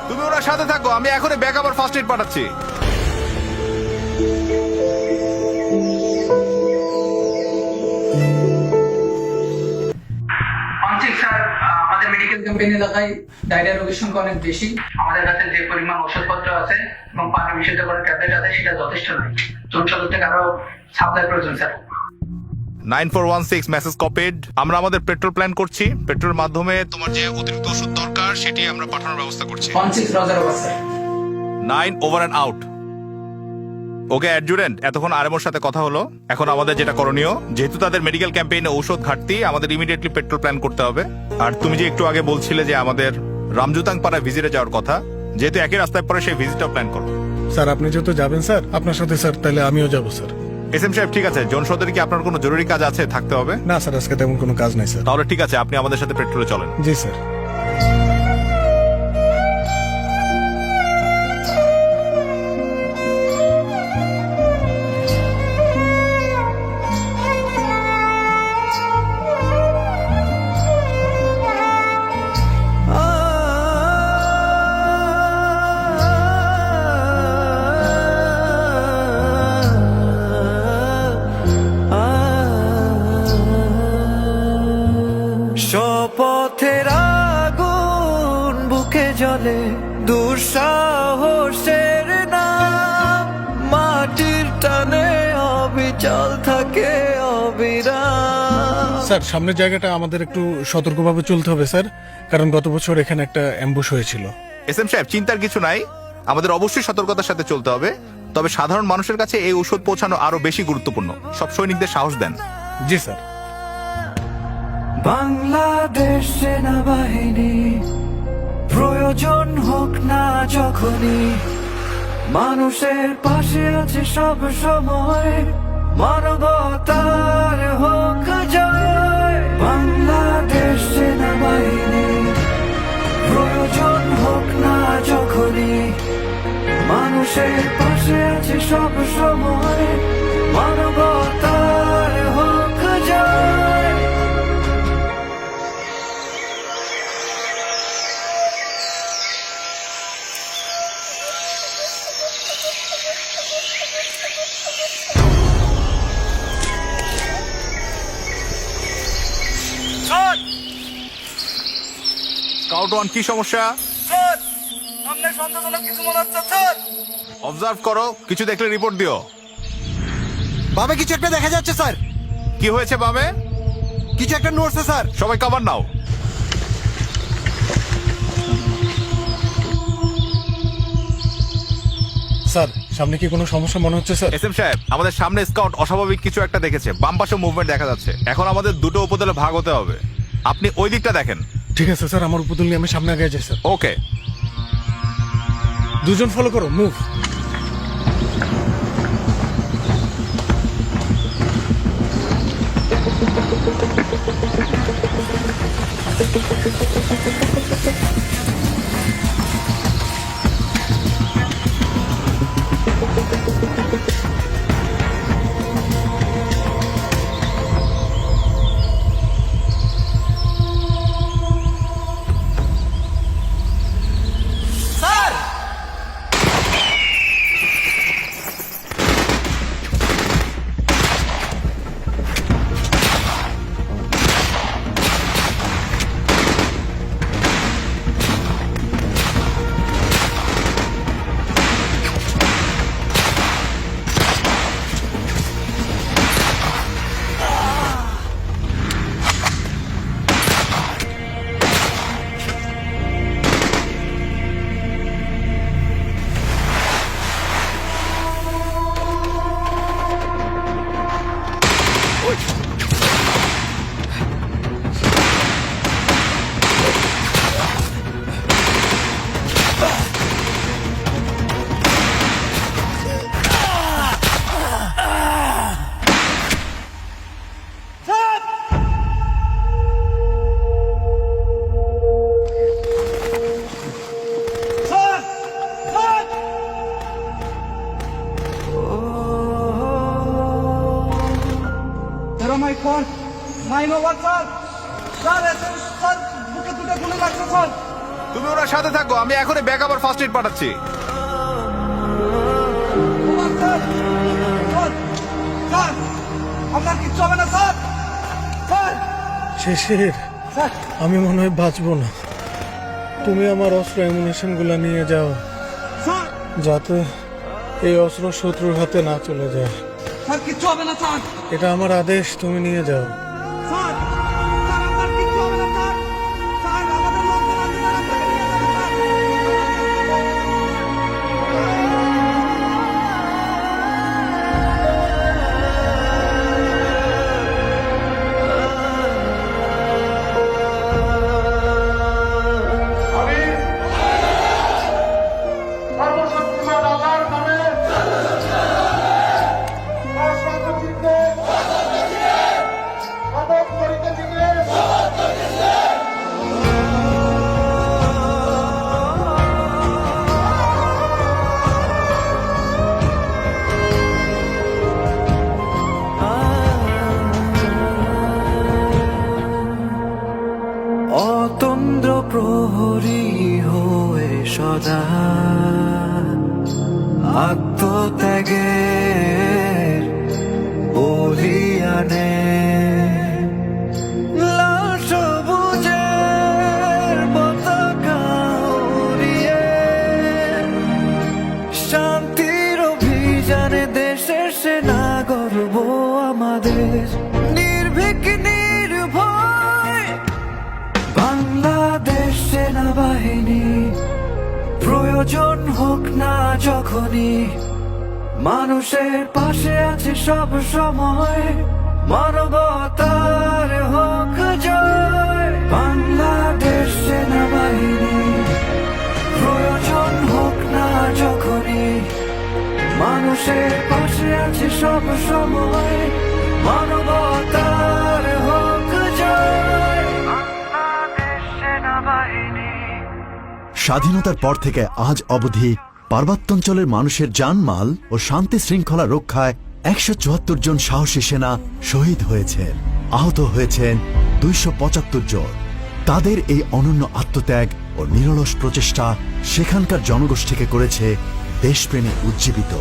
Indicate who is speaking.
Speaker 1: তুমি ওনার সাথে থাকো, আমি এখনই ব্যাকআপ আর ফার্স্ট এড পাঠাচ্ছি।
Speaker 2: স্যার, আমাদের মেডিকেল ক্যাম্পেইন এলাকায় ডায়রিয়া রোগীর সংখ্যা অনেক বেশি। আমাদের কাছে যে পরিমাণ ওষুধপত্র আছে এবং পানি বিশুদ্ধ করার ট্যাবলেট আছে সেটা যথেষ্ট নয়। চুন সদর থেকে আরো সাপ্লাই প্রয়োজন স্যার।
Speaker 1: 9416 message copied. আমরা আমাদের পেট্রোল প্ল্যান করছি। পেট্রোলের মাধ্যমে তোমার যে অতিরিক্ত ওষুধ দরকার সেটি আমরা পাঠানোর ব্যবস্থা করছি।
Speaker 2: 16 Roger over sir.
Speaker 1: 9 over end out. Okay adjutant, এতক্ষণ আরএমওর সাথে কথা হলো। এখন আমাদের যেটা করণীয়, যেহেতু তাদের মেডিকেল ক্যাম্পেইনে ঔষধ ঘাটতি, আমাদের ইমিডিয়েটলি পেট্রোল প্ল্যান করতে হবে। আর তুমি যে একটু আগে বলছিলে যে আমাদের রামজুতাং পাড়া ভিজিটে যাওয়ার কথা, যেহেতু একই রাস্তায় পরে সেই ভিজিটটাও প্ল্যান করো।
Speaker 3: স্যার আপনি যেহেতু যাবেন স্যার, আপনার সাথে স্যার তাহলে আমিও যাবো স্যার।
Speaker 1: এসএম সাহেব ঠিক আছে, জন সদরে কি আপনার কোনো জরুরি কাজ আছে, থাকতে হবে?
Speaker 3: না স্যার, আজকে তেমন কোনো কাজ নাই স্যার।
Speaker 1: তাহলে ঠিক আছে, আপনি আমাদের সাথে পেট্রোলে চলেন।
Speaker 3: জি স্যার।
Speaker 4: শপথের আগুন বুকে জ্বলে, দুঃসাহসের নাম, মাটির টানে অবিচল থাকে অবিরাম।
Speaker 3: স্যার সামনের জায়গাটা আমাদের একটু সতর্কভাবে চলতে হবে স্যার, কারণ গত বছর এখানে একটা অ্যাম্বুশ হয়েছিল।
Speaker 1: এসএম সাহেব চিন্তার কিছু নাই, আমাদের অবশ্যই সতর্কতার সাথে চলতে হবে। তবে সাধারণ মানুষের কাছে এই ঔষধ পৌঁছানো আরো বেশি গুরুত্বপূর্ণ। সব সৈনিকদের সাহস দেন।
Speaker 3: জি স্যার।
Speaker 4: বাংলাদেশ সেনাবাহিনী প্রয়োজন হোক না যখনই, মানুষের পাশে আছে সব সময়, মানবতার হোক জয়। বাংলাদেশ সেনাবাহিনী প্রয়োজন হোক না যখনই, মানুষের পাশে আছে সব সময়, মানবতার হোক জয়।
Speaker 1: স্কাউট ওয়ান, কি সমস্যা? অবজার্ভ করো, কিছু দেখলে রিপোর্ট দিও।
Speaker 5: বামে কিছু একটা দেখা যাচ্ছে স্যার।
Speaker 1: কি হয়েছে বামে?
Speaker 5: কিছু একটা নড়ছে স্যার।
Speaker 1: সবাই কভার নাও।
Speaker 3: স্যার সামনে কি কোনো সমস্যা মনে হচ্ছে স্যার?
Speaker 1: এসএম সাহেব, আমাদের সামনে স্কাউট অস্বাভাবিক কিছু একটা দেখেছে। বাম পাশে মুভমেন্ট দেখা যাচ্ছে। এখন আমাদের দুটো উপদলে ভাগ হতে হবে। আপনি ওই দিকটা দেখেন।
Speaker 3: ঠিক আছে স্যার, আমার উপদল নিয়ে আমি সামনে আগে যাই স্যার।
Speaker 1: ওকে।
Speaker 3: দুজন ফলো করো, move.
Speaker 2: Zero my phone. 901 sir. Sir,
Speaker 1: তুমি ওনার সাথে থাকো, আমি এখনই ব্যাকআপ আর ফার্স্ট এড পাঠাচ্ছি।
Speaker 3: শেষের আমি মনে হয় বাঁচবো না। তুমি আমার অস্ত্র অ্যামুনিশন গুলা নিয়ে যাও, যাতে এই অস্ত্র শত্রুর হাতে না চলে যায়। এটা আমার আদেশ, তুমি নিয়ে যাও।
Speaker 4: অতন্দ্র প্রহরী হয়ে সদা আত্মত্যাগের বলিয়ানে লাল সবুজের পতাকা উড়িয়ে শান্তির অভিযানে দেশের সেনা গর্ব আমাদের নির্ভীক নির্ভয় বাংলাদেশ সেনাবাহিনী। প্রয়োজন হোক না যখনই মানুষের পাশে আছে সব সময়, মানবতার হোক জয়। বাংলাদেশ সেনাবাহিনী প্রয়োজন হোক না যখনই মানুষের পাশে আছে সব সময়, মানবতার হোক জয়। বাংলাদেশ সেনাবাহিনী।
Speaker 6: স্বাধীনতার পর থেকে আজ অবধি পার্বত্যাঞ্চলের মানুষের জানমাল ও শান্তি শৃঙ্খলা রক্ষায় 174 জন সাহসী সেনা শহীদ হয়েছেন, আহত হয়েছেন 275 জন। তাদের এই অনন্য আত্মত্যাগ ও নিরলস প্রচেষ্টা সেখানকার জনগোষ্ঠীকে করেছে দেশপ্রেমে উজ্জীবিত।